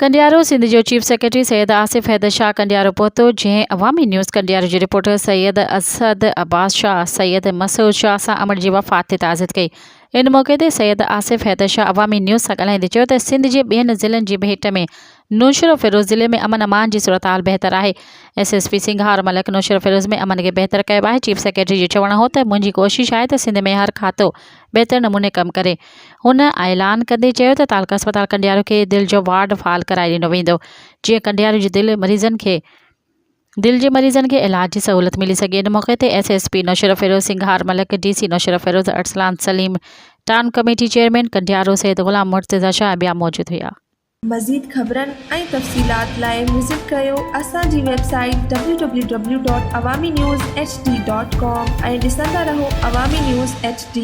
कंडियारो सिंध जो chief secretary Syed Asif Haidar Shah Kandiaro पहुतो, जंहिं अवामी न्यूज़ कंडियारो जे रिपोर्टर सैयद असद अब्बास शाह सैयद मसूद शाह सां अमर जी वफ़ात ते ताज़ियत कई। इन मौक़े ते सैयद आसिफ हैदर शाह अवामी न्यूज़ सां ॻाल्हाईंदे चयो त सिंध जे ॿियनि ज़िलनि जी भेट में नौशरो फ़िरोज़ ज़िले में अमन अमान जी सूरत हाल बहितर आहे। SSP सिंघार मलिक नौशरो फ़िरोज़ में अमन खे बहितर कयो आहे। चीफ सेक्रेटरी जो चवणु हो त मुंहिंजी कोशिश आहे त सिंध में हर खातो बहितर नमूने कमु करे। हुन ऐलान कंदे चयो त तालका अस्पताल कंडियारो खे दिलि जो वार्ड फ़ाल कराए ॾिनो वेंदो, जीअं कंडियारो जे दिलि जे मरीज़नि खे इलाज जी सहूलियत मिली सघे। इन मौक़े ते SSP Naushahro Feroze Singhar Malik, DC Naushahro Feroze Arsalan Saleem, town committee chairman Kandiaro Syed Ghulam Murtaza Shah ॿिया मौजूद हुआ। मज़ीद ख़बरनि ऐं तफ़सीलात लाइ विज़िट कयो असांजी वेबसाइट www.awamiNewsHD.com ऐं ॾिसंदा रहो अवामी न्यूज़ HD।